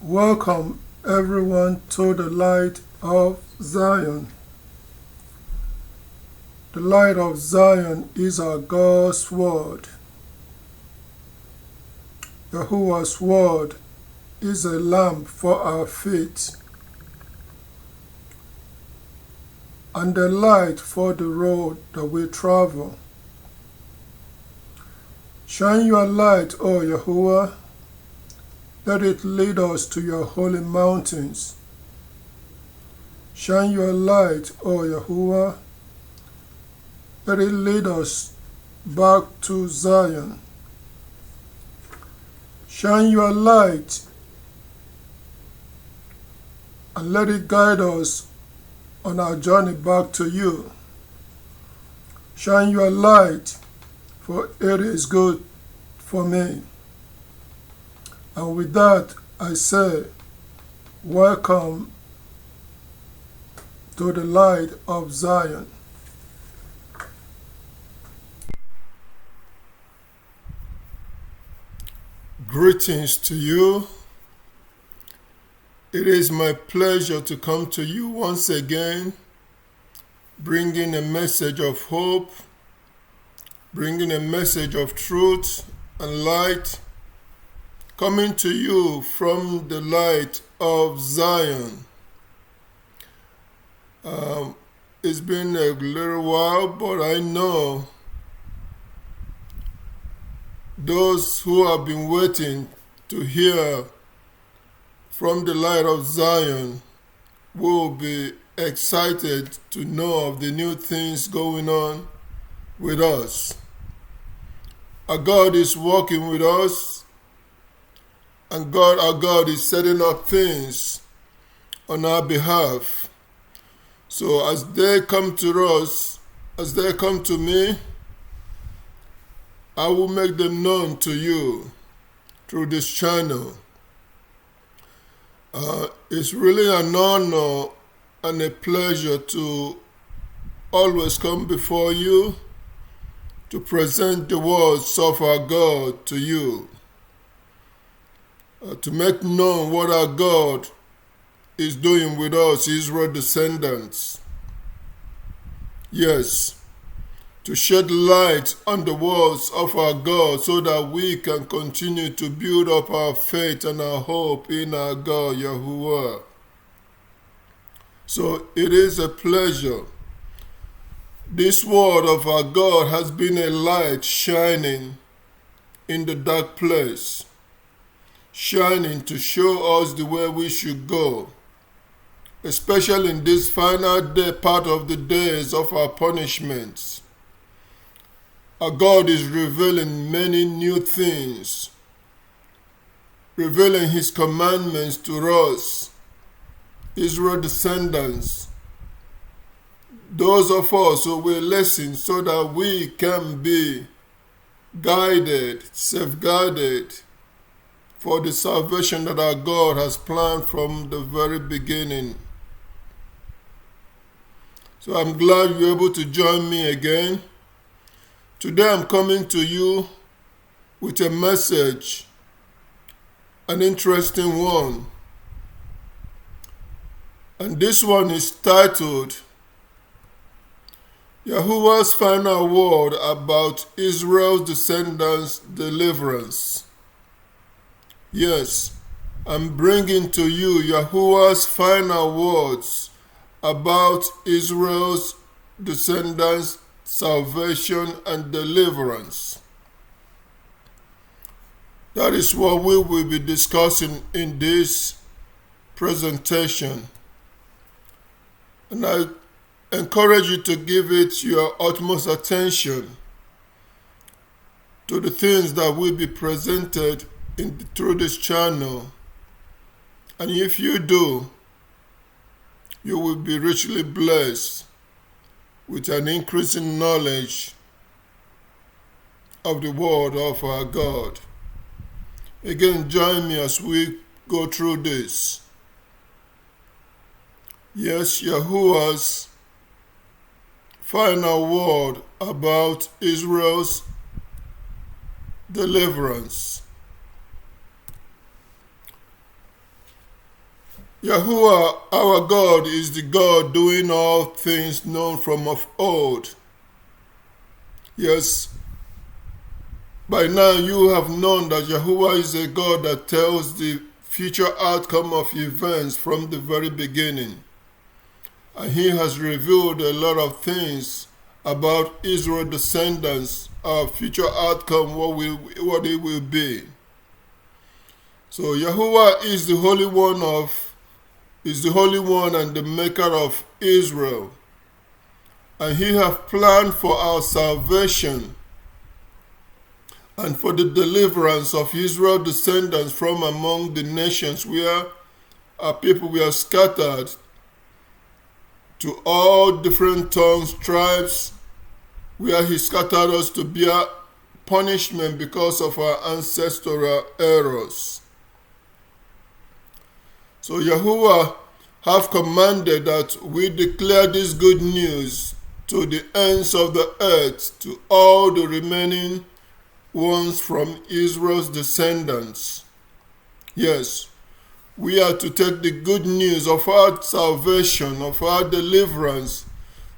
Welcome everyone to the light of Zion. The light of Zion is our God's word. Yahuwah's word is a lamp for our feet and a light for the road that we travel. Shine your light, O Yahuwah. Let it lead us to your holy mountains. Shine your light, O Yahuwah. Let it lead us back to Zion. Shine your light and let it guide us on our journey back to you. Shine your light, for it is good for me. And with that, I say, welcome to the light of Zion. Greetings to you. It is my pleasure to come to you once again, bringing a message of hope, bringing a message of truth and light, coming to you from the light of Zion. It's been a little while, but I know those who have been waiting to hear from the light of Zion will be excited to know of the new things going on with us. Our God is working with us, and our God is setting up things on our behalf. So as they come to us, as they come to me, I will make them known to you through this channel. It's really an honor and a pleasure to always come before you to present the words of our God to you, to make known what our God is doing with us, Israel descendants. Yes, to shed light on the words of our God so that we can continue to build up our faith and our hope in our God, Yahuwah. So it is a pleasure. This word of our God has been a light shining in the dark place, shining to show us the way we should go, especially in this final day, part of the days of our punishments. Our God is revealing many new things, revealing His commandments to us, Israel descendants, those of us who will listen so that we can be guided, safeguarded for the salvation that our God has planned from the very beginning. So I'm glad you're able to join me again. Today I'm coming to you with a message, an interesting one. And this one is titled, Yahuwah's Final Word About Israel's Descendants' Deliverance. Yes, I'm bringing to you Yahuwah's final words about Israel's descendants' salvation and deliverance. That is what we will be discussing in this presentation. And I encourage you to give it your utmost attention to the things that will be presented through this channel. And if you do, you will be richly blessed with an increasing knowledge of the word of our God. Again, join me as we go through this. Yes, Yahuwah's final word about Israel's deliverance. Yahuwah, our God, is the God doing all things known from of old. Yes, by now you have known that Yahuwah is a God that tells the future outcome of events from the very beginning. And he has revealed a lot of things about Israel's descendants, our future outcome, what it will be. So Yahuwah is the Holy One and the Maker of Israel. And he has planned for our salvation and for the deliverance of Israel's descendants from among the nations where our people were scattered to all different tongues, tribes, where he scattered us to bear punishment because of our ancestral errors. So Yahuwah have commanded that we declare this good news to the ends of the earth, to all the remaining ones from Israel's descendants. Yes, we are to take the good news of our salvation, of our deliverance,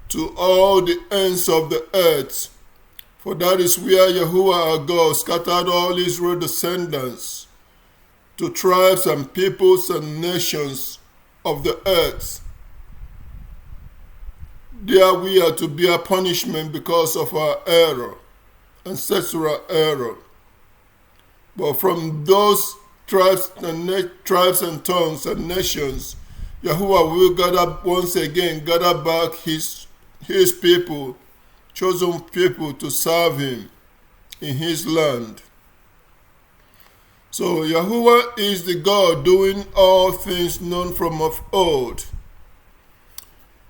to all the ends of the earth. For that is where Yahuwah our God scattered all Israel's descendants, to tribes and peoples and nations of the earth. There we are to bear punishment because of our error, ancestral error. But from those tribes and tongues and nations, Yahuwah will gather back his people, chosen people, to serve him in his land. So Yahuwah is the God doing all things known from of old.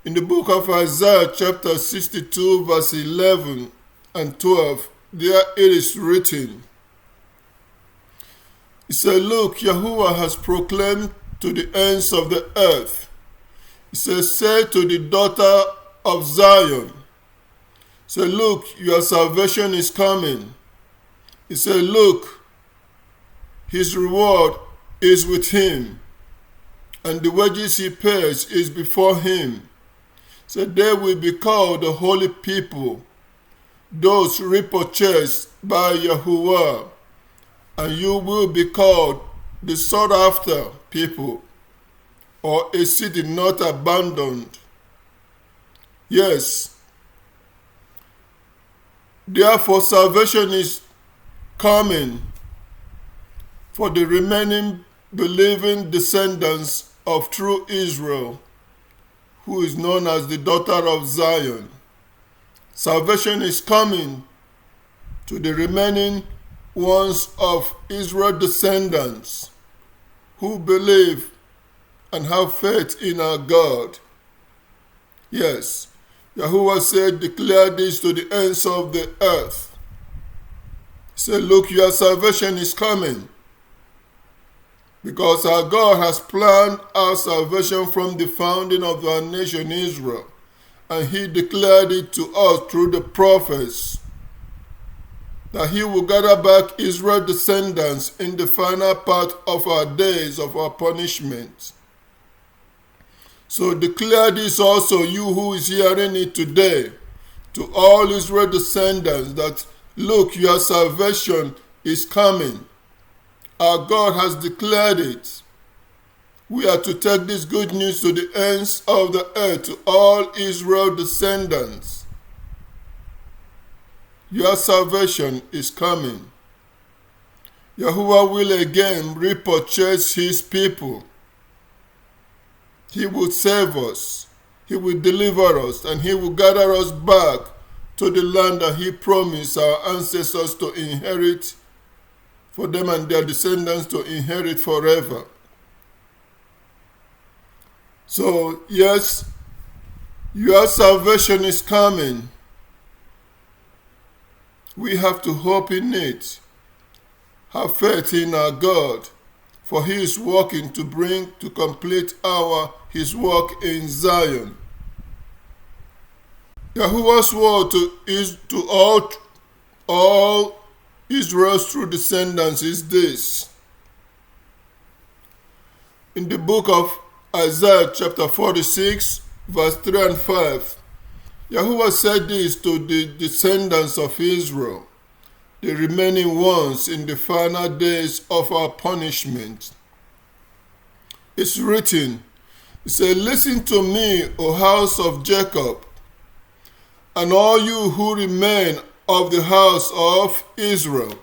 In the book of Isaiah chapter 62 verse 11 and 12, there it is written, it says, look, Yahuwah has proclaimed to the ends of the earth. It says, say to the daughter of Zion, say, look, your salvation is coming. It said, look, his reward is with him, and the wages he pays is before him. So they will be called the holy people, those repurchased by Yahuwah, and you will be called the sought after people, or a city not abandoned. Yes. Therefore salvation is coming for the remaining believing descendants of true Israel, who is known as the daughter of Zion. Salvation is coming to the remaining ones of Israel's descendants who believe and have faith in our God. Yes, Yahuwah said, declare this to the ends of the earth. He said, look, your salvation is coming. Because our God has planned our salvation from the founding of our nation Israel, and he declared it to us through the prophets, that he will gather back Israel's descendants in the final part of our days of our punishment. So declare this also, you who is hearing it today, to all Israel's descendants, that look, your salvation is coming. Our God has declared it. We are to take this good news to the ends of the earth, to all Israel descendants. Your salvation is coming. Yahuwah will again repurchase his people. He will save us. He will deliver us, and he will gather us back to the land that he promised our ancestors to inherit, for them and their descendants to inherit forever. So, yes, your salvation is coming. We have to hope in it. Have faith in our God, for he is working to bring to complete his work in Zion. Yahuwah's word to all Israel's true descendants is this. In the book of Isaiah chapter 46, verse 3 and 5. Yahuwah said this to the descendants of Israel, the remaining ones in the final days of our punishment. It's written, it said, "Listen to me, O house of Jacob, and all you who remain of the house of Israel.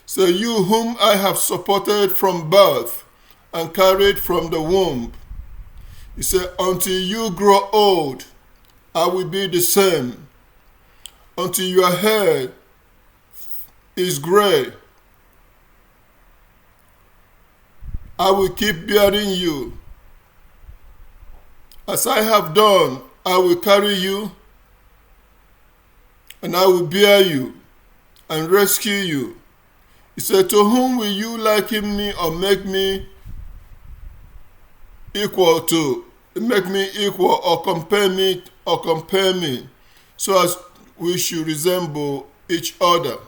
So you whom I have supported from birth and carried from the womb. He said, until you grow old, I will be the same. Until your hair is gray, I will keep bearing you. As I have done, I will carry you, and I will bear you and rescue you." He said, "To whom will you liken me or make me equal to? Make me equal or compare me so as we should resemble each other."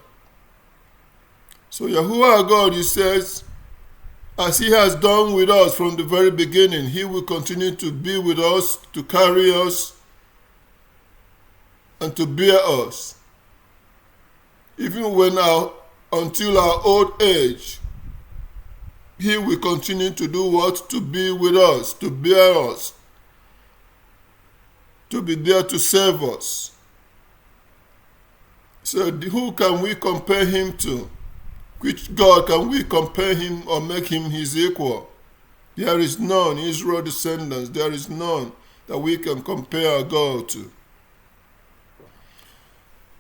So Yahuwah God, he says, as he has done with us from the very beginning, he will continue to be with us, to carry us, and to bear us. Even until our old age, he will continue to do what? To be with us, to bear us, to be there to save us. So who can we compare him to? Which God can we compare him or make him his equal? There is none, Israel descendants, there is none that we can compare our God to.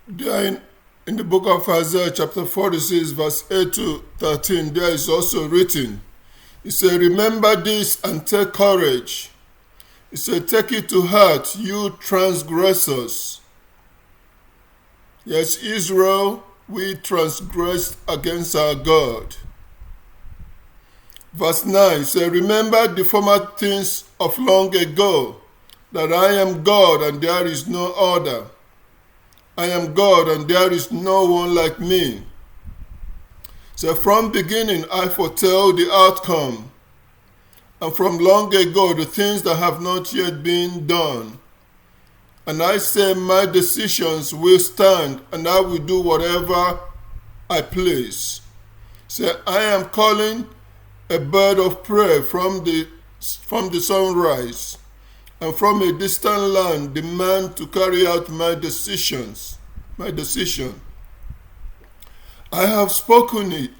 There in the book of Isaiah chapter 46 verse 8 to 13, there is also written, it said, "Remember this and take courage." It said, "Take it to heart, you transgressors." Yes, Israel, we transgressed against our God. Verse 9 says, "Remember the former things of long ago, that I am God and there is no other. I am God and there is no one like me. So from beginning I foretell the outcome, and from long ago the things that have not yet been done. And I say my decisions will stand, and I will do whatever I please. So I am calling a bird of prey from the sunrise, and from a distant land demand to carry out my decision. I have spoken,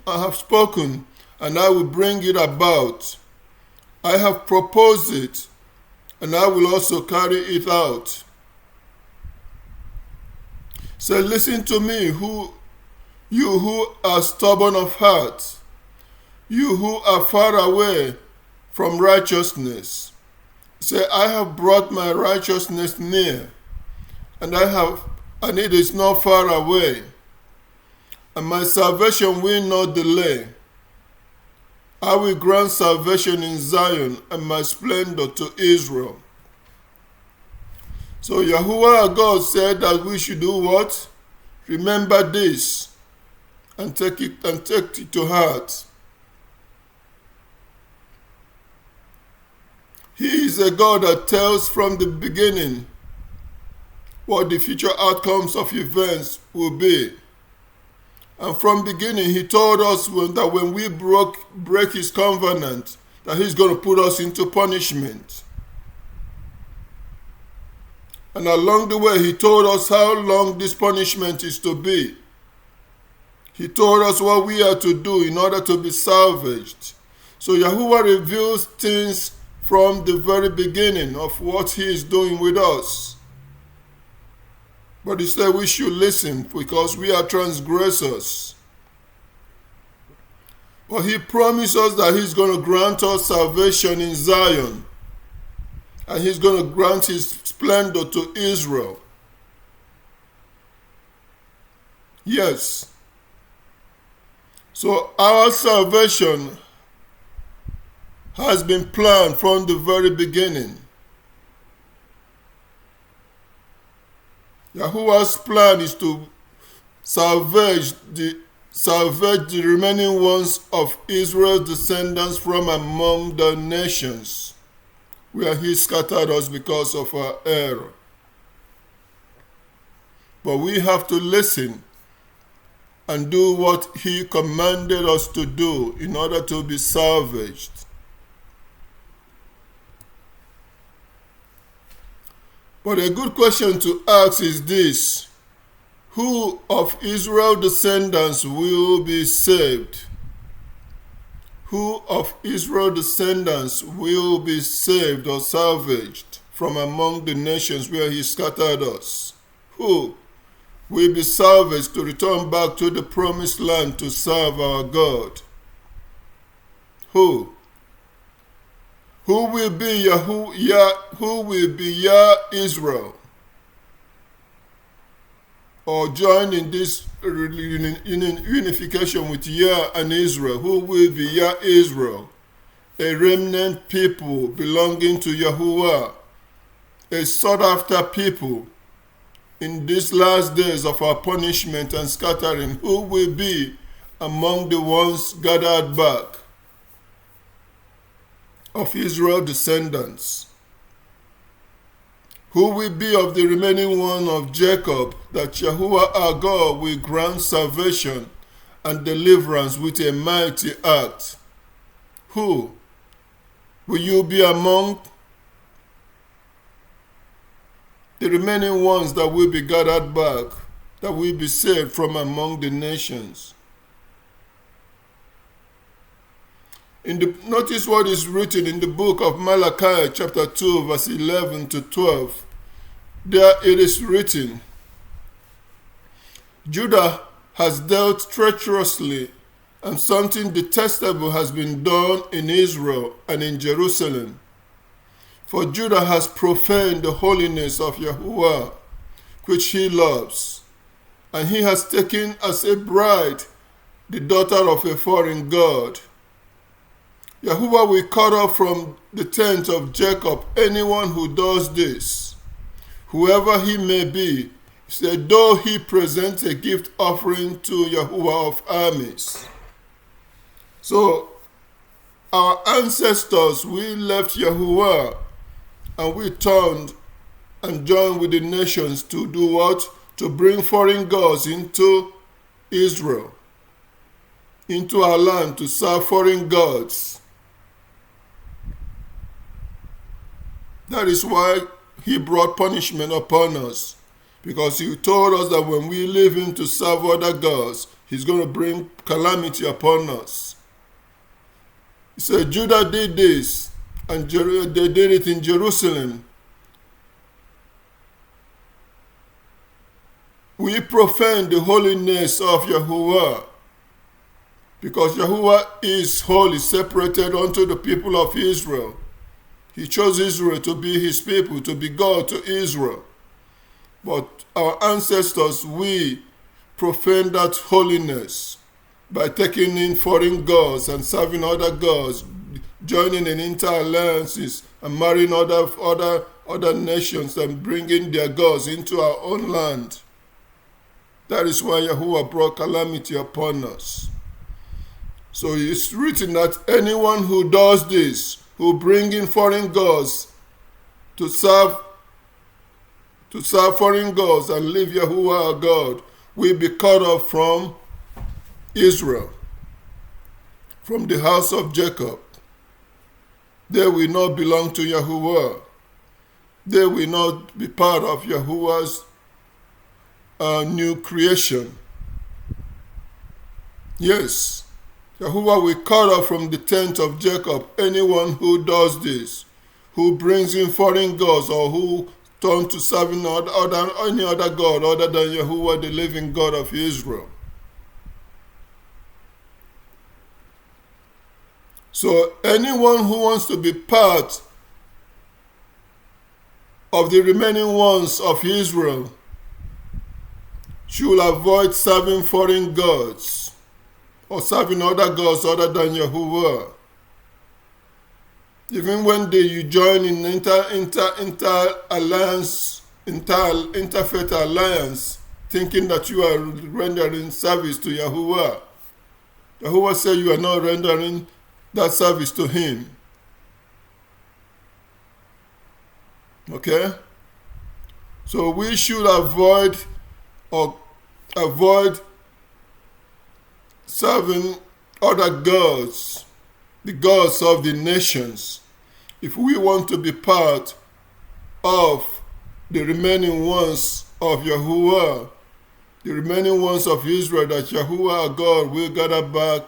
and I will bring it about. I have proposed it, and I will also carry it out. So listen to me, you who are stubborn of heart, you who are far away from righteousness. Say, I have brought my righteousness near, and it is not far away, and my salvation will not delay. I will grant salvation in Zion and my splendor to Israel. So Yahuwah God said that we should do what? Remember this and take it to heart. He is a God that tells from the beginning what the future outcomes of events will be. And from beginning, he told us that when we break his covenant, that he's going to put us into punishment. And along the way, he told us how long this punishment is to be. He told us what we are to do in order to be salvaged. So Yahuwah reveals things from the very beginning of what he is doing with us. But he said we should listen because we are transgressors. But he promised us that he's going to grant us salvation in Zion. And he's going to grant his splendor to Israel. Yes. So our salvation has been planned from the very beginning. Yahuwah's plan is to salvage the salvage the remaining ones of Israel's descendants from among the nations, where he scattered us because of our error. But we have to listen and do what he commanded us to do in order to be salvaged. But a good question to ask is this: who of Israel's descendants will be saved? Who of Israel's descendants will be saved or salvaged from among the nations where he scattered us? Who will be salvaged to return back to the promised land to serve our God? Who? Who will be who will be Yah Israel? Or join in this unification with Yah and Israel? Who will be Yah Israel? A remnant people belonging to Yahuwah, a sought after people in these last days of our punishment and scattering. Who will be among the ones gathered back of Israel's descendants? Who will be of the remaining one of Jacob, that Yahuwah our God will grant salvation and deliverance with a mighty act? Who? Will you be among the remaining ones that will be gathered back, that will be saved from among the nations? Notice what is written in the book of Malachi, chapter 2, verse 11 to 12. There it is written, Judah has dealt treacherously, and something detestable has been done in Israel and in Jerusalem. For Judah has profaned the holiness of Yahuwah, which he loves, and he has taken as a bride the daughter of a foreign god. Yahuwah will cut off from the tent of Jacob anyone who does this, whoever he may be, said, though he presents a gift offering to Yahuwah of armies. So, our ancestors, we left Yahuwah and we turned and joined with the nations to do what? To bring foreign gods into Israel, into our land, to serve foreign gods. That is why he brought punishment upon us, because he told us that when we leave him to serve other gods, he's going to bring calamity upon us. He said Judah did this, and they did it in Jerusalem. We profane the holiness of Yahuwah, because Yahuwah is holy, separated unto the people of Israel. He chose Israel to be his people, to be God to Israel. But our ancestors, we profane that holiness by taking in foreign gods and serving other gods, joining in inter-alliances and marrying other nations and bringing their gods into our own land. That is why Yahuwah brought calamity upon us. So it's written that anyone who does this, who bring in foreign gods to serve foreign gods and leave Yahuwah our God, will be cut off from Israel, from the house of Jacob. They will not belong to Yahuwah. They will not be part of Yahuwah's new creation. Yes, Yahuwah will cut off from the tent of Jacob anyone who does this, who brings in foreign gods, or who turn to serving any other god other than Yahuwah, the living God of Israel. So anyone who wants to be part of the remaining ones of Israel should avoid serving foreign gods or serving other gods other than Yahuwah. Even when you join in interfaith alliance, thinking that you are rendering service to Yahuwah, Yahuwah said you are not rendering that service to him. Okay? So we should avoid serving other gods, the gods of the nations, if we want to be part of the remaining ones of Yahuwah, the remaining ones of Israel that Yahuwah our God will gather back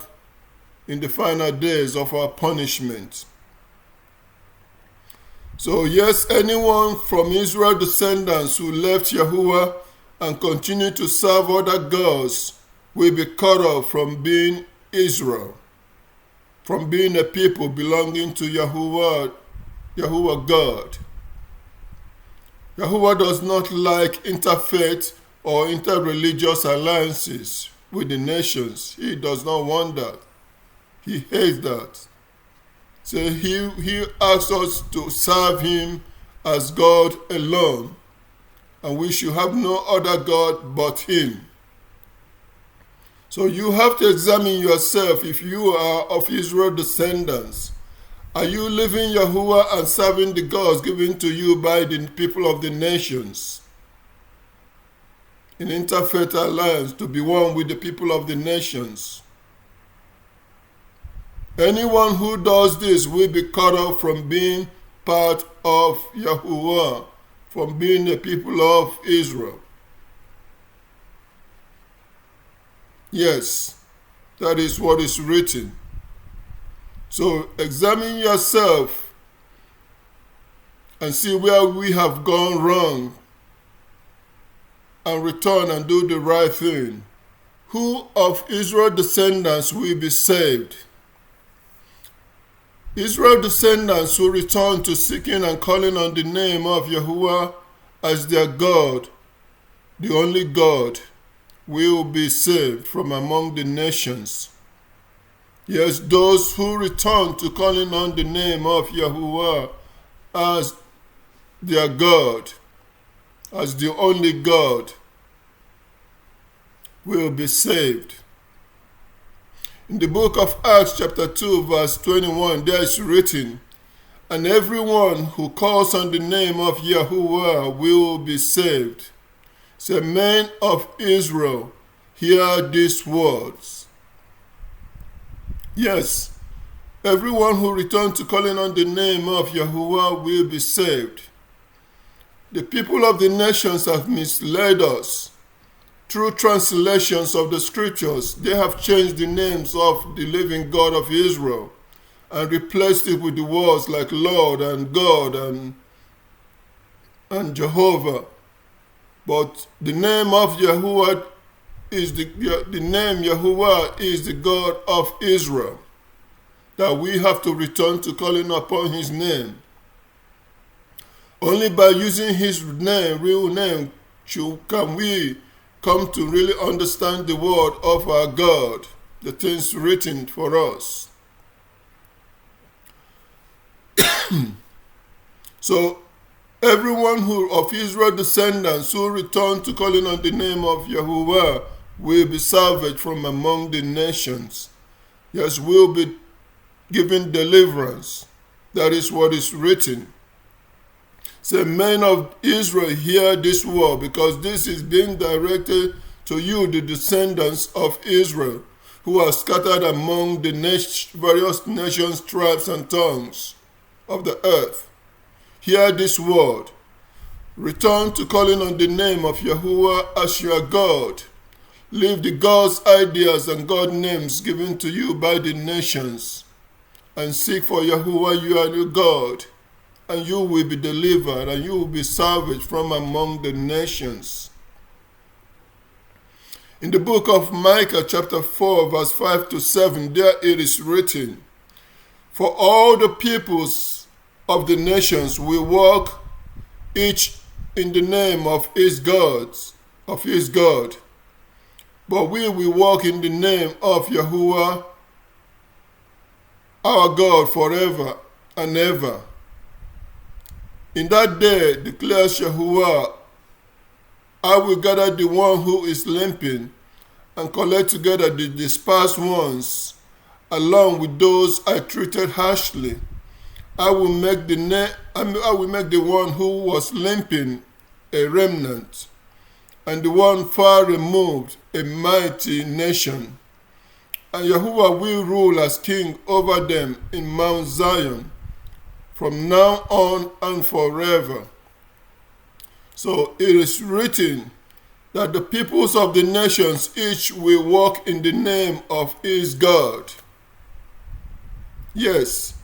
in the final days of our punishment. So yes, anyone from Israel descendants who left Yahuwah and continue to serve other gods will be cut off from being Israel, from being a people belonging to Yahuwah God. Yahuwah does not like interfaith or interreligious alliances with the nations. He does not want that. He hates that. So he asks us to serve him as God alone, and we should have no other God but him. So you have to examine yourself if you are of Israel descendants. Are you living Yahuwah and serving the gods given to you by the people of the nations? In interfaith alliance to be one with the people of the nations. Anyone who does this will be cut off from being part of Yahuwah, from being the people of Israel. Yes, that is what is written. So examine yourself and see where we have gone wrong and return and do the right thing. Who of Israel descendants will be saved? Israel descendants who return to seeking and calling on the name of Yahuwah as their God, the only God, will be saved from among the nations. Yes, those who return to calling on the name of Yahuwah as their God, as the only God, will be saved. In the book of Acts chapter 2 verse 21, there is written, and everyone who calls on the name of Yahuwah will be saved. Say, men of Israel, hear these words. Yes, everyone who returns to calling on the name of Yahuwah will be saved. The people of the nations have misled us. Through translations of the scriptures, they have changed the names of the living God of Israel and replaced it with the words like Lord and God and Jehovah. But the name of Yahuwah is the name Yahuwah is the God of Israel, that we have to return to calling upon his name. Only by using his name, real name, can we come to really understand the word of our God, the things written for us. So everyone who of Israel descendants who return to calling on the name of Yahuwah will be salvaged from among the nations. Yes, will be given deliverance. That is what is written. Say, men of Israel, hear this word, because this is being directed to you, the descendants of Israel, who are scattered among the various nations, tribes, and tongues of the earth. Hear this word. Return to calling on the name of Yahuwah as your God. Leave the God's ideas and God names given to you by the nations, and seek for Yahuwah your God, and you will be delivered, and you will be salvaged from among the nations. In the book of Micah chapter 4 verse 5 to 7, there it is written, for all the peoples of the nations will walk each in the name of his God, but we will walk in the name of Yahuwah our God forever and ever. In that day, declares Yahuwah, I will gather the one who is limping, and collect together the dispersed ones, along with those I treated harshly. I will make the one who was limping a remnant, and the one far removed a mighty nation. And Yahuwah will rule as king over them in Mount Zion, from now on and forever. So it is written that the peoples of the nations each will walk in the name of his God. Yes,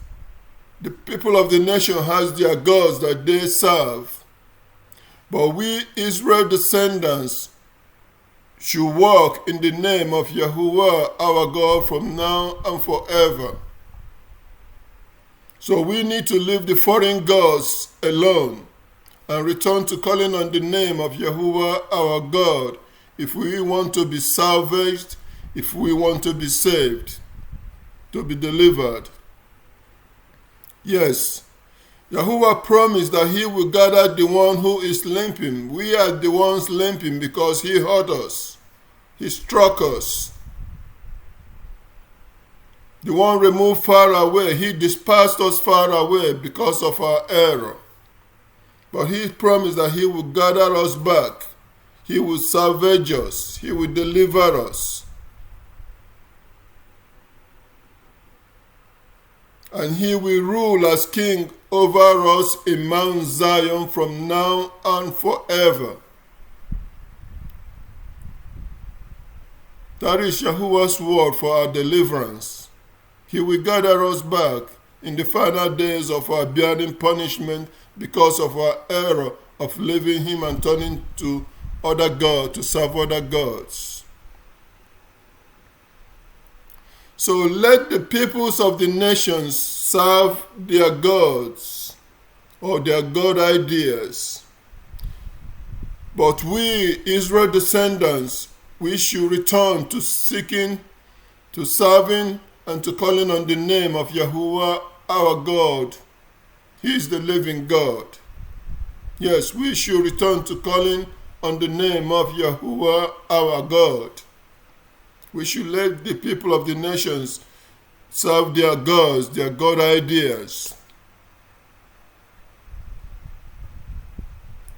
the people of the nation has their gods that they serve. But we, Israel descendants, should walk in the name of Yahuwah our God from now and forever. So we need to leave the foreign gods alone and return to calling on the name of Yahuwah our God if we want to be salvaged, if we want to be saved, to be delivered. Yes, Yahuwah promised that he will gather the one who is limping. We are the ones limping because he hurt us. He struck us. The one removed far away, he dispersed us far away because of our error. But he promised that he will gather us back. He will salvage us. He will deliver us. And he will rule as king over us in Mount Zion from now and forever. That is Yahuwah's word for our deliverance. He will gather us back in the final days of our bearing punishment because of our error of leaving him and turning to other gods, to serve other gods. So let the peoples of the nations serve their gods or their God ideas. But we, Israel descendants, we should return to seeking, to serving, and to calling on the name of Yahuwah our God. He is the living God. Yes, we should return to calling on the name of Yahuwah our God. We should let the people of the nations serve their gods, their God ideas,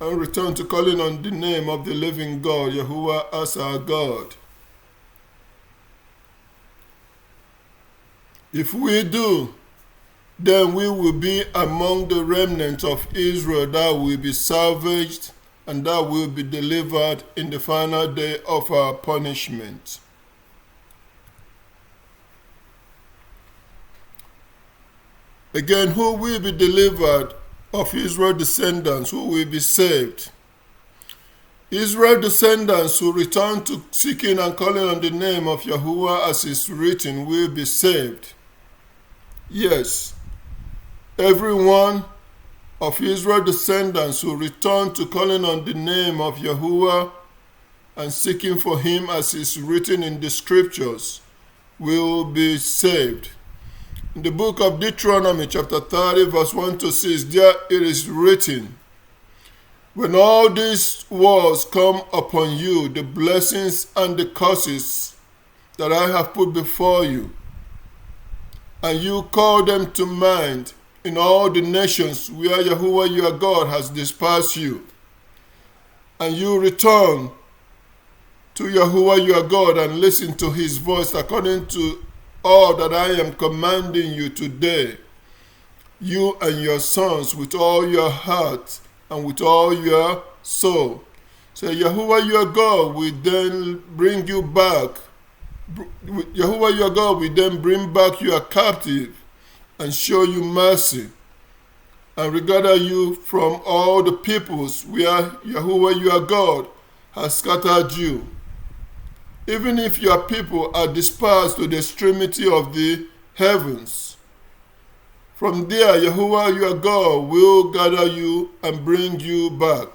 and return to calling on the name of the living God, Yahuwah as our God. If we do, then we will be among the remnant of Israel that will be salvaged and that will be delivered in the final day of our punishment. Again, who will be delivered of Israel descendants, who will be saved? Israel descendants who return to seeking and calling on the name of Yahuwah as is written will be saved. Yes, every one of Israel descendants who return to calling on the name of Yahuwah and seeking for him as is written in the scriptures will be saved. In the book of Deuteronomy chapter 30 verse 1 to 6, there it is written, when all these words come upon you, the blessings and the curses that I have put before you, and you call them to mind in all the nations where Yahuwah your God has dispersed you, and you return to Yahuwah your God and listen to his voice according to all that I am commanding you today, you and your sons with all your heart and with all your soul. So Yahuwah your God will then bring you back. Yahuwah your God will then bring back your captive and show you mercy and regard you from all the peoples where Yahuwah your God has scattered you. Even if your people are dispersed to the extremity of the heavens, from there Yahuwah your God will gather you and bring you back.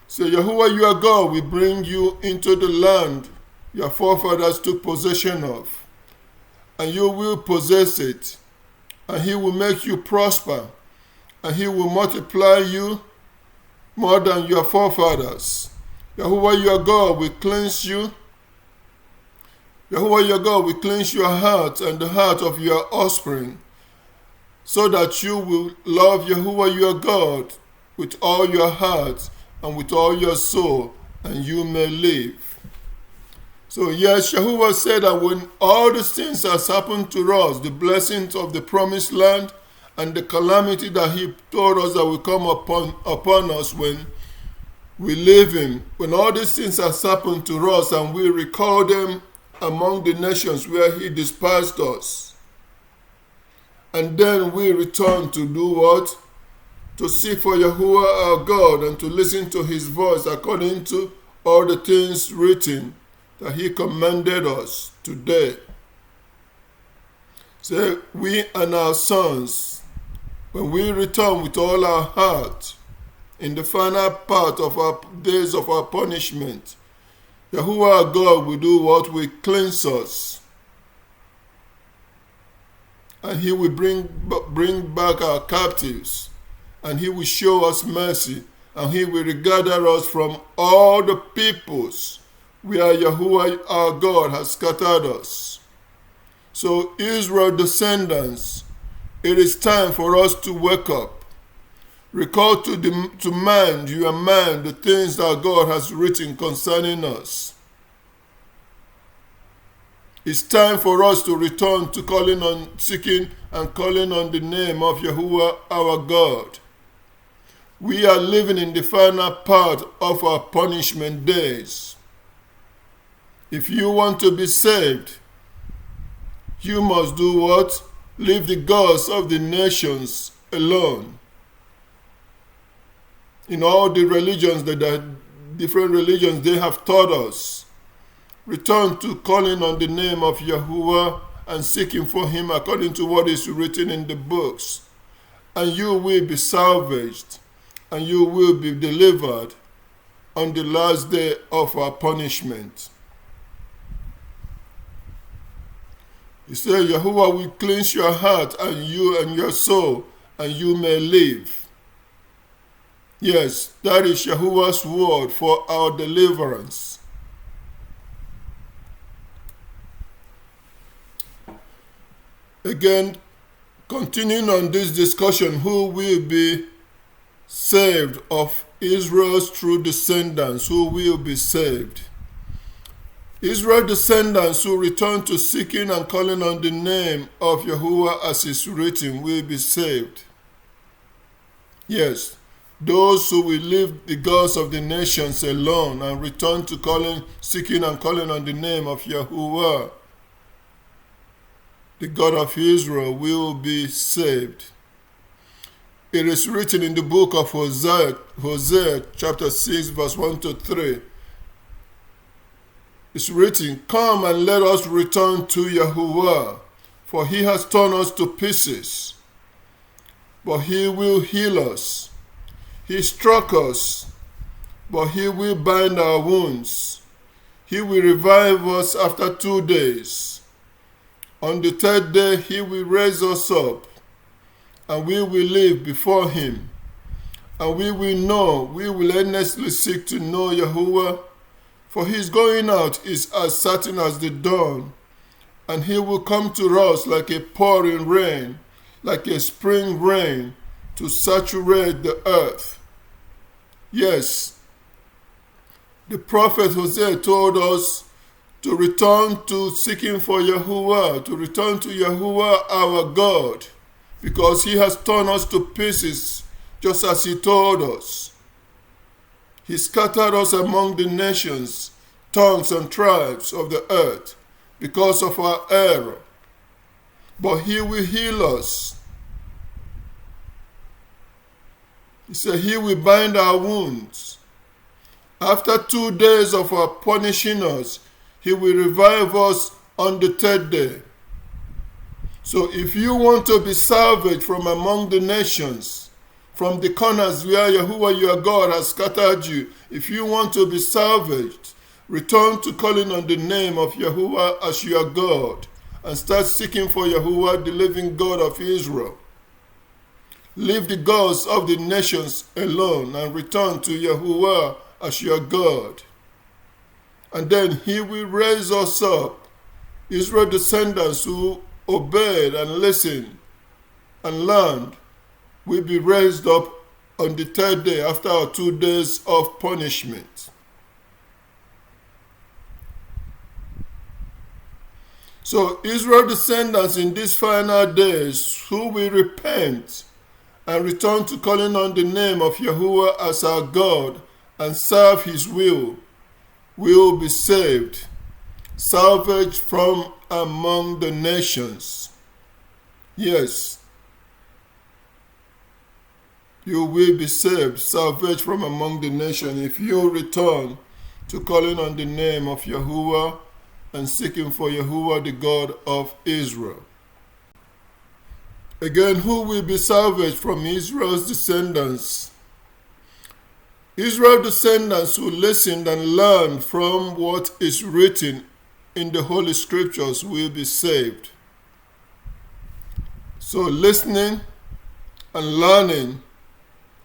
So Yahuwah your God will bring you into the land your forefathers took possession of, and you will possess it, and he will make you prosper, and he will multiply you more than your forefathers. Yahuwah your God will cleanse you Yahuwah your God will cleanse your heart and the heart of your offspring, so that you will love Yahuwah your God with all your heart and with all your soul, and you may live. So yes, Yahuwah said that when all these things has happened to us, the blessings of the promised land and the calamity that he told us that will come upon us when we leave him, when all these things has happened to us and we recall them among the nations where he despised us, and then we return to do what? To seek for Yahuwah our God and to listen to his voice according to all the things written that he commanded us today. So we and our sons, when we return with all our heart in the final part of our days of our punishment, Yahuwah our God will do what? Will cleanse us. And he will bring back our captives. And he will show us mercy. And he will gather us from all the peoples where Yahuwah our God has scattered us. So Israel descendants, it is time for us to wake up. Recall to mind your mind the things that God has written concerning us. It's time for us to return to seeking and calling on the name of Yahuwah our God. We are living in the final part of our punishment days. If you want to be saved, you must do what? Leave the gods of the nations alone. In all the religions, different religions, they have taught us. Return to calling on the name of Yahuwah and seeking for him according to what is written in the books. And you will be salvaged and you will be delivered on the last day of our punishment. He said, Yahuwah will cleanse your heart and you and your soul, and you may live. Yes, that is Yahuwah's word for our deliverance. Again, continuing on this discussion, who will be saved of Israel's true descendants, who will be saved? Israel's descendants who return to seeking and calling on the name of Yahuwah as is written will be saved. Yes, those who will leave the gods of the nations alone and return to seeking and calling on the name of Yahuwah, the God of Israel, will be saved. It is written in the book of Hosea chapter 6, verse 1 to 3. It's written, come and let us return to Yahuwah, for he has torn us to pieces, but he will heal us. He struck us, but he will bind our wounds. He will revive us after 2 days. On the third day he will raise us up, and we will live before him. And we will earnestly seek to know Yahuwah, for his going out is as certain as the dawn, and he will come to us like a pouring rain, like a spring rain, to saturate the earth. Yes, the prophet Hosea told us to return to seeking for Yahuwah, to return to Yahuwah our God, because he has torn us to pieces, just as he told us. He scattered us among the nations, tongues and tribes of the earth, because of our error. But he will heal us. He said he will bind our wounds. After 2 days of our punishing us, he will revive us on the third day. So if you want to be salvaged from among the nations, from the corners where Yahuwah your God has scattered you, if you want to be salvaged, return to calling on the name of Yahuwah as your God and start seeking for Yahuwah, the living God of Israel. Leave the gods of the nations alone and return to Yahuwah as your God. And then he will raise us up Israel descendants who obeyed and listened and learned will be raised up on the third day after our 2 days of punishment. So Israel descendants in these final days who will repent and return to calling on the name of Yahuwah as our God and serve his will be saved, salvaged from among the nations. Yes, you will be saved, salvaged from among the nations if you return to calling on the name of Yahuwah and seeking for Yahuwah, the God of Israel. Again, who will be salvaged from Israel's descendants? Israel's descendants who listened and learned from what is written in the Holy Scriptures will be saved. So listening and learning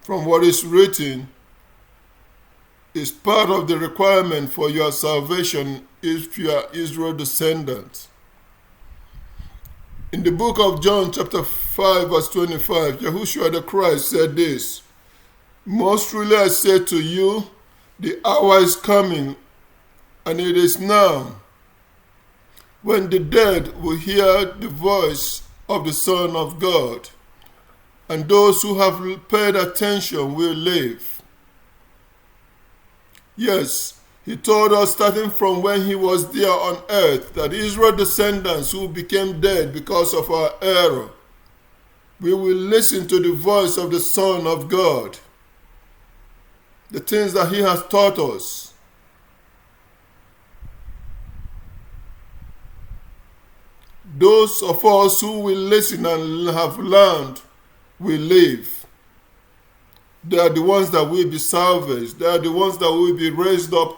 from what is written is part of the requirement for your salvation if you are Israel descendants. In the book of John chapter 5 verse 25, Yahushua the Christ said this, "Most truly I say to you, the hour is coming, and it is now, when the dead will hear the voice of the Son of God, and those who have paid attention will live." Yes, he told us starting from when he was there on earth that Israel descendants who became dead because of our error, we will listen to the voice of the Son of God, the things that he has taught us. Those of us who will listen and have learned will live. They are the ones that will be salvaged. They are the ones that will be raised up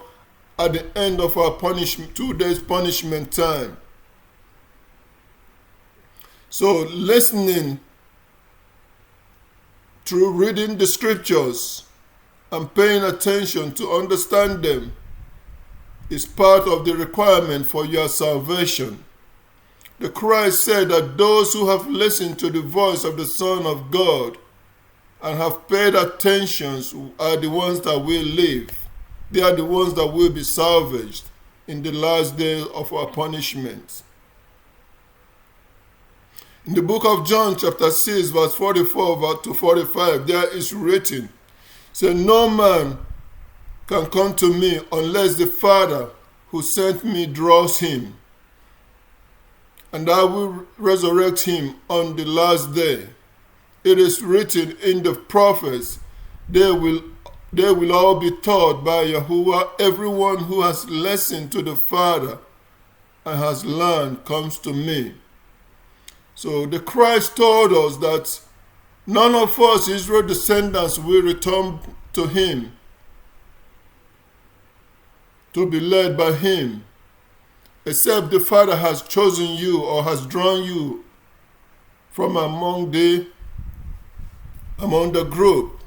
at the end of our 2 days punishment time. So listening through reading the scriptures and paying attention to understand them is part of the requirement for your salvation. The Christ said that those who have listened to the voice of the Son of God and have paid attention are the ones that will live. They are the ones that will be salvaged in the last day of our punishment. In the book of John chapter 6 verse 44 to 45, there is written, "Say, no man can come to me unless the Father who sent me draws him, and I will resurrect him on the last day. It is written in the prophets, they will all be taught by Yahuwah. Everyone who has listened to the Father and has learned comes to me." So the Christ told us that none of us Israel descendants will return to him, to be led by him, except the Father has chosen you or has drawn you from among the group.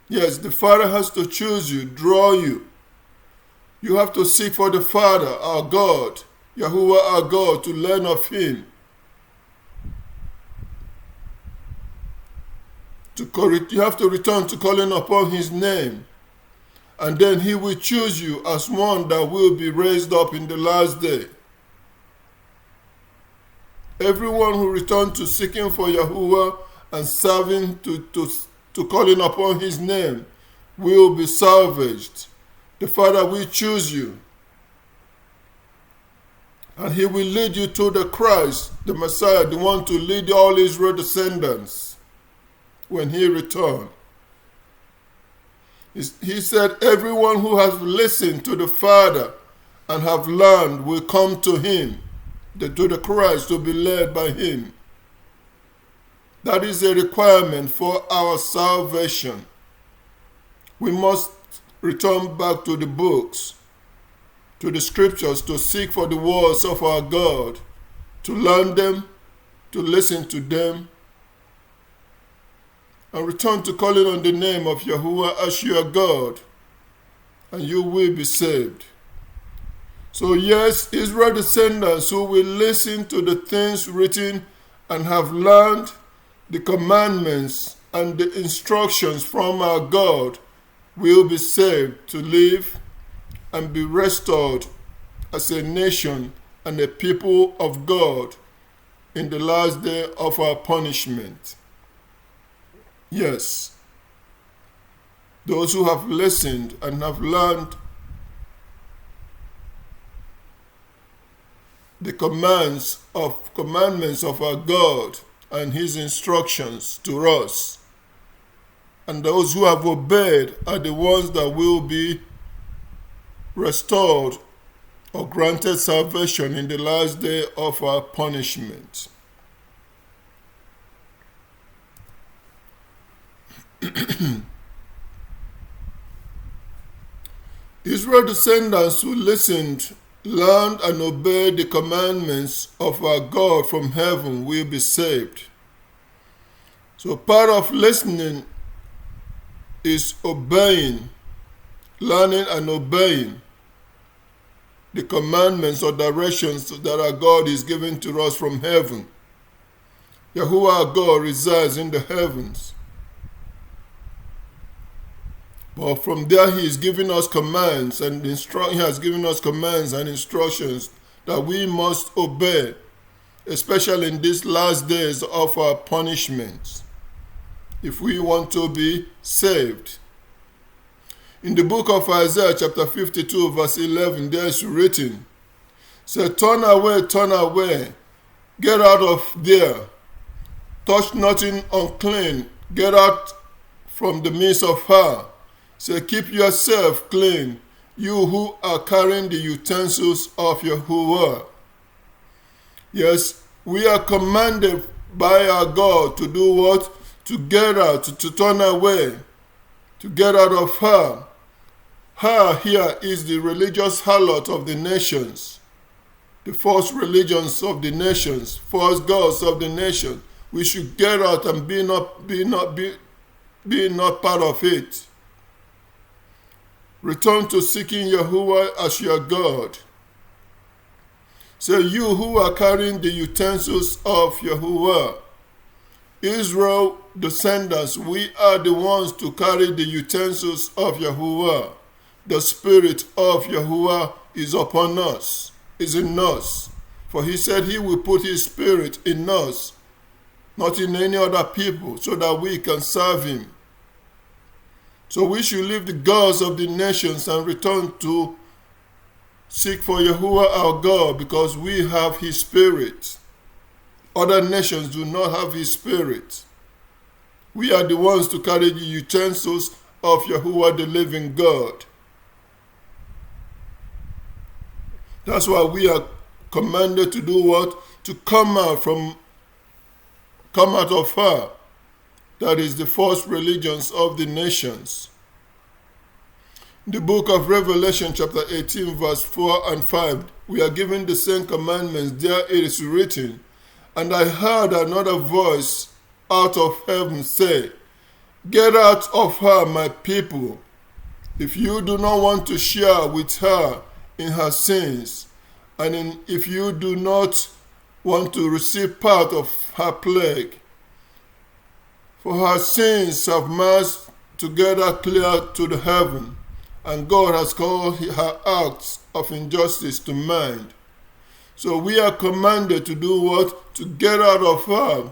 Yes, the Father has to choose you, draw you. You have to seek for the Father, our God, Yahuwah our God, to learn of him. You have to return to calling upon his name. And then he will choose you as one that will be raised up in the last day. Everyone who returns to seeking for Yahuwah and serving to calling upon his name will be salvaged. The Father will choose you. And he will lead you to the Christ, the Messiah, the one to lead all Israel descendants when he returns. He said, everyone who has listened to the Father and have learned will come to him, to the Christ, to be led by him. That is a requirement for our salvation. We must return back to the books, to the scriptures, to seek for the words of our God, to learn them, to listen to them, and return to calling on the name of Yahuwah as your God, and you will be saved. So yes, Israel descendants who will listen to the things written and have learned the commandments and the instructions from our God will be saved to live and be restored as a nation and a people of God in the last day of our punishment. Yes, those who have listened and have learned the commandments of our God and his instructions to us, and those who have obeyed are the ones that will be restored or granted salvation in the last day of our punishment. Israel descendants who listened, learned, and obeyed the commandments of our God from heaven will be saved. So part of listening is obeying, learning and obeying the commandments or directions that our God is giving to us from heaven. Yahuwah our God resides in the heavens. But from there he is giving us commands and he has given us commands and instructions that we must obey, especially in these last days of our punishments, if we want to be saved. In the book of Isaiah chapter 52 verse 11, there is written, say, turn away, get out of there, touch nothing unclean, get out from the midst of her. Say, keep yourself clean, you who are carrying the utensils of Yahuwah. Yes, we are commanded by our God to do what? To get out, to turn away, to get out of her. Her here is the religious harlot of the nations, the false religions of the nations, false gods of the nation. We should get out and be not part of it. Return to seeking Yahuwah as your God. So you who are carrying the utensils of Yahuwah, Israel descendants, we are the ones to carry the utensils of Yahuwah. The Spirit of Yahuwah is upon us, is in us. For he said he will put his Spirit in us, not in any other people, so that we can serve him. So we should leave the gods of the nations and return to seek for Yahuwah our God, because we have his Spirit. Other nations do not have his Spirit. We are the ones to carry the utensils of Yahuwah the living God. That's why we are commanded to do what? To come out of her. That is the false religions of the nations. In the book of Revelation chapter 18 verse 4 and 5, we are given the same commandments. There it is written, and I heard another voice out of heaven say, get out of her, my people. If you do not want to share with her in her sins, and if you do not want to receive part of her plague, for her sins have massed together clear to the heaven, and God has called her acts of injustice to mind. So we are commanded to do what? To get out of her.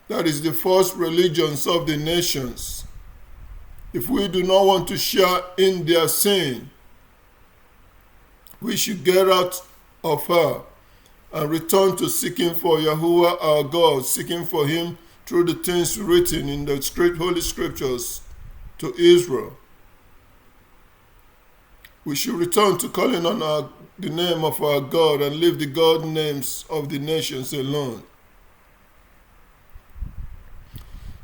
That is the false religions of the nations. If we do not want to share in their sin, we should get out of her and return to seeking for Yahuwah our God, seeking for him through the things written in the Holy Scriptures to Israel. We should return to calling on the name of our God and leave the God names of the nations alone.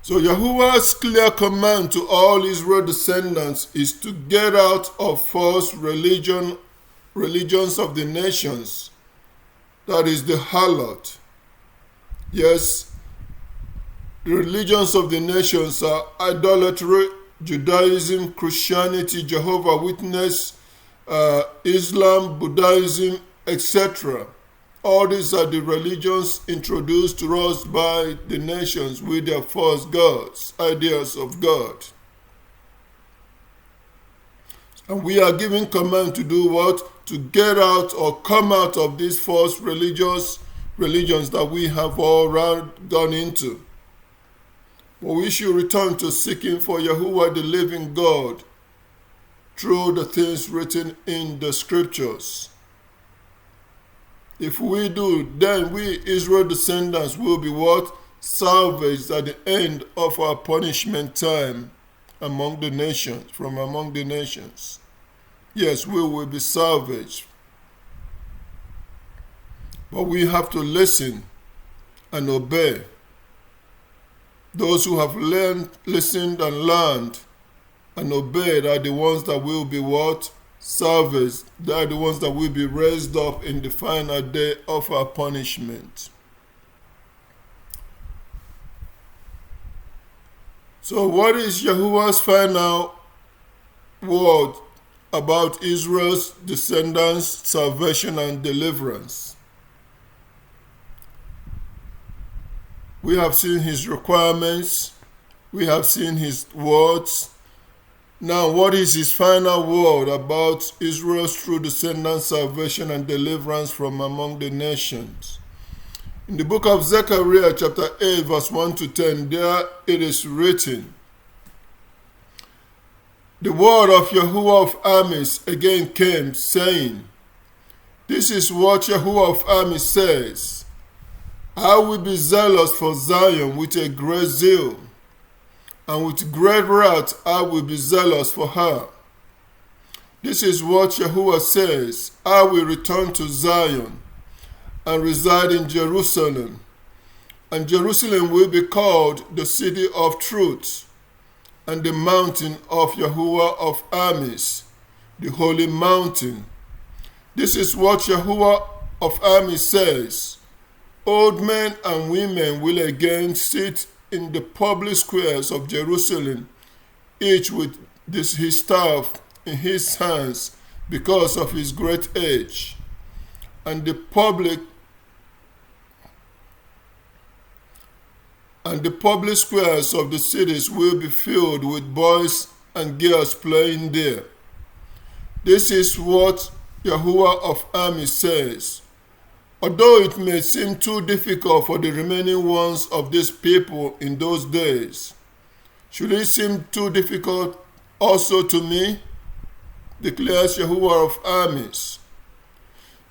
So Yahuwah's clear command to all Israel descendants is to get out of false religions of the nations. That is the harlot. Yes, the religions of the nations are idolatry, Judaism, Christianity, Jehovah's Witness, Islam, Buddhism, etc. All these are the religions introduced to us by the nations with their false gods, ideas of God. And we are given command to do what? To get out or come out of these false religions that we have all gone into. But we should return to seeking for Yahuwah, the living God, through the things written in the scriptures. If we do, then we, Israel descendants, will be what? Salvaged at the end of our punishment time among the nations, from among the nations. Yes, we will be salvaged. But we have to listen and obey. Those who have listened and learned and obeyed are the ones that will be what? Salvaged. They are the ones that will be raised up in the final day of our punishment. So what is Yahuwah's final word about Israel's descendants' salvation and deliverance? We have seen his requirements. We have seen his words. Now, what is his final word about Israel's true descendants' salvation and deliverance from among the nations? In the book of Zechariah, chapter 8, verse 1 to 10, there it is written, "The word of Yahuwah of armies again came, saying, This is what Yahuwah of armies says, I will be zealous for Zion with a great zeal, and with great wrath I will be zealous for her. This is what Yahuwah says, I will return to Zion and reside in Jerusalem, and Jerusalem will be called the city of truth, and the mountain of Yahuwah of armies, the holy mountain. This is what Yahuwah of armies says, Old men and women will again sit in the public squares of Jerusalem, each with his staff in his hands because of his great age. And the public squares of the cities will be filled with boys and girls playing there. This is what Yahuwah of armies says. Although it may seem too difficult for the remaining ones of these people in those days, should it seem too difficult also to me? Declares Yahuwah of armies.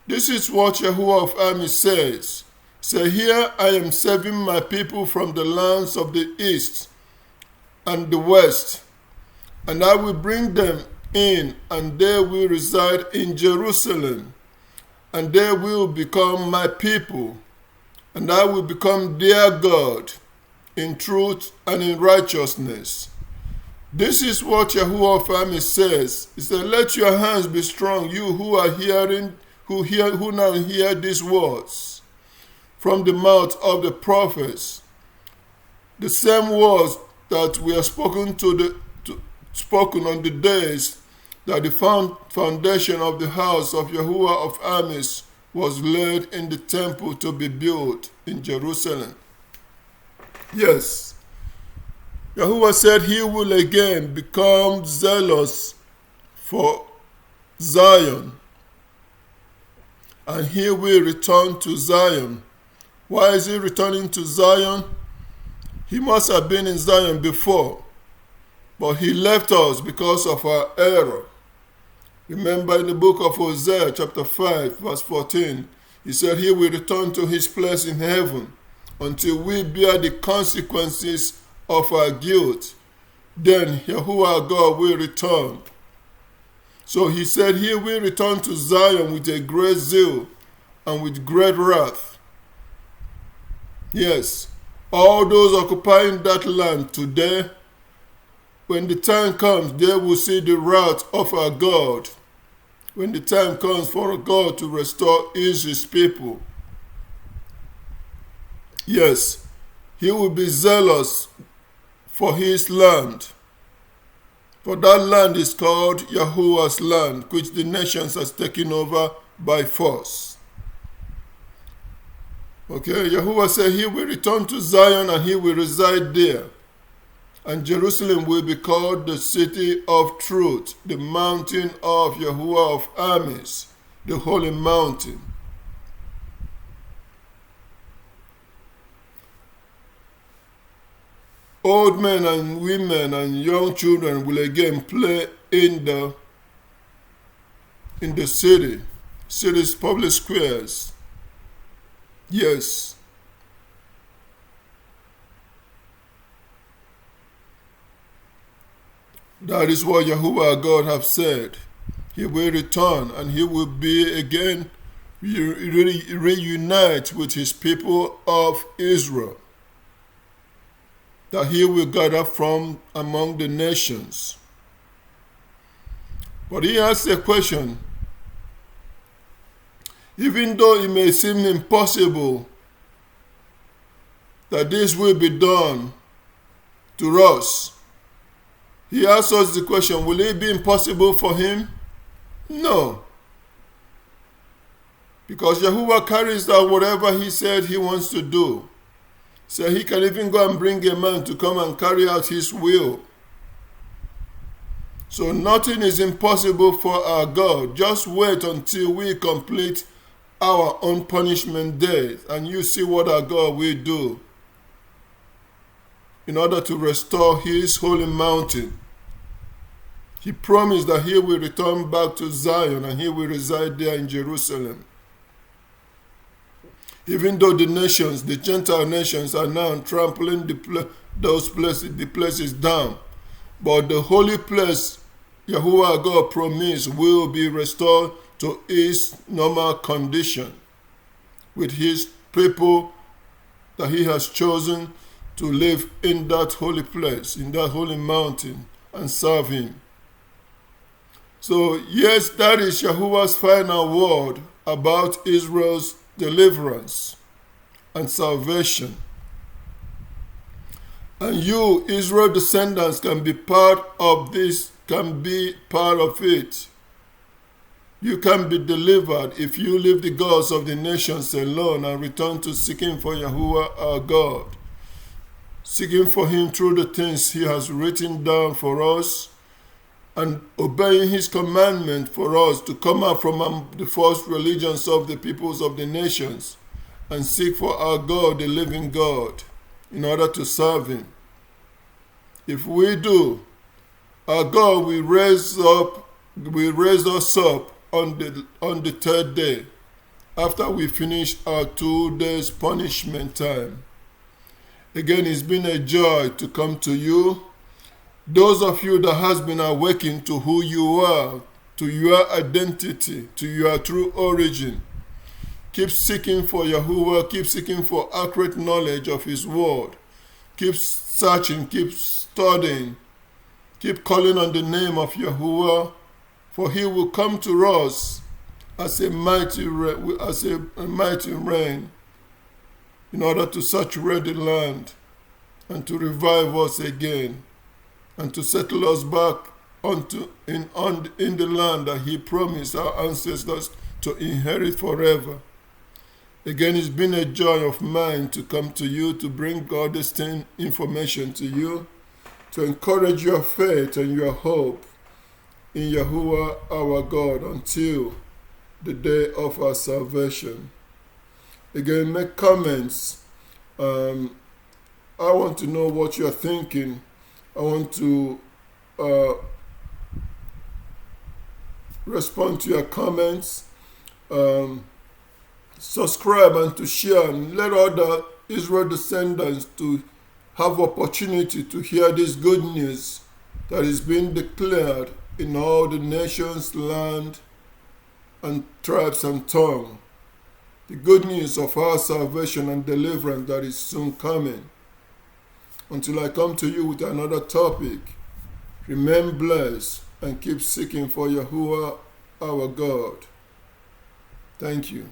This is what Yahuwah of armies says. Say, here I am saving my people from the lands of the east and the west, and I will bring them in, and they will reside in Jerusalem. And they will become my people, and I will become their God in truth and in righteousness. This is what Yahuwah of armies says. He said, let your hands be strong, you who are hearing, who now hear these words from the mouth of the prophets. The same words that we are spoken on the days that the foundation of the house of Yahuwah of armies was laid in the temple to be built in Jerusalem. Yes, Yahuwah said he will again become zealous for Zion, and he will return to Zion. Why is he returning to Zion? He must have been in Zion before, but he left us because of our error. Remember in the book of Hosea, chapter 5, verse 14, he said he will return to his place in heaven until we bear the consequences of our guilt. Then Yahuwah God will return. So he said he will return to Zion with a great zeal and with great wrath. Yes, all those occupying that land today, when the time comes, they will see the wrath of our God. When the time comes for God to restore his people. Yes, he will be zealous for his land. For that land is called Yahuwah's land, which the nations has taken over by force. Okay, Yahuwah said he will return to Zion and he will reside there. And Jerusalem will be called the city of truth, the mountain of Yahuwah of armies, the holy mountain. Old men and women and young children will again play in the city's public squares. Yes. That is what Yahuwah God have said. He will return and he will be again reunite with his people of Israel, that he will gather from among the nations. But he asks a question. Even though it may seem impossible that this will be done to us, he asks us the question, will it be impossible for him? No. Because Yahuwah carries out whatever he said he wants to do. So he can even go and bring a man to come and carry out his will. So nothing is impossible for our God. Just wait until we complete our own punishment days, and you see what our God will do in order to restore his holy mountain. He promised that he will return back to Zion and he will reside there in Jerusalem. Even though the nations, the Gentile nations, are now trampling the places down, but the holy place Yahuwah God promised will be restored to its normal condition with his people that he has chosen to live in that holy place, in that holy mountain, and serve him. So yes, that is Yahuwah's final word about Israel's deliverance and salvation. And you, Israel descendants, can be part of this, can be part of it. You can be delivered if you leave the gods of the nations alone and return to seeking for Yahuwah our God. Seeking for him through the things he has written down for us, and obeying his commandment for us to come out from the false religions of the peoples of the nations and seek for our God, the living God, in order to serve him. If we do, our God will raise us up on the third day, after we finish our 2 days punishment time. Again, it's been a joy to come to you. Those of you that has been awakened to who you are, to your identity, to your true origin, keep seeking for Yahuwah, keep seeking for accurate knowledge of his word. Keep searching, keep studying, keep calling on the name of Yahuwah, for he will come to us as a mighty rain in order to saturate the land and to revive us again, and to settle us back in the land that he promised our ancestors to inherit forever. Again, it's been a joy of mine to come to you, to bring God's information to you, to encourage your faith and your hope in Yahuwah our God until the day of our salvation. Again, make comments. I want to know what you're thinking. I want to respond to your comments. Subscribe and to share, and let other Israel descendants to have opportunity to hear this good news that is being declared in all the nations, land, and tribes and tongues. The good news of our salvation and deliverance that is soon coming. Until I come to you with another topic, remain blessed and keep seeking for Yahuwah our God. Thank you.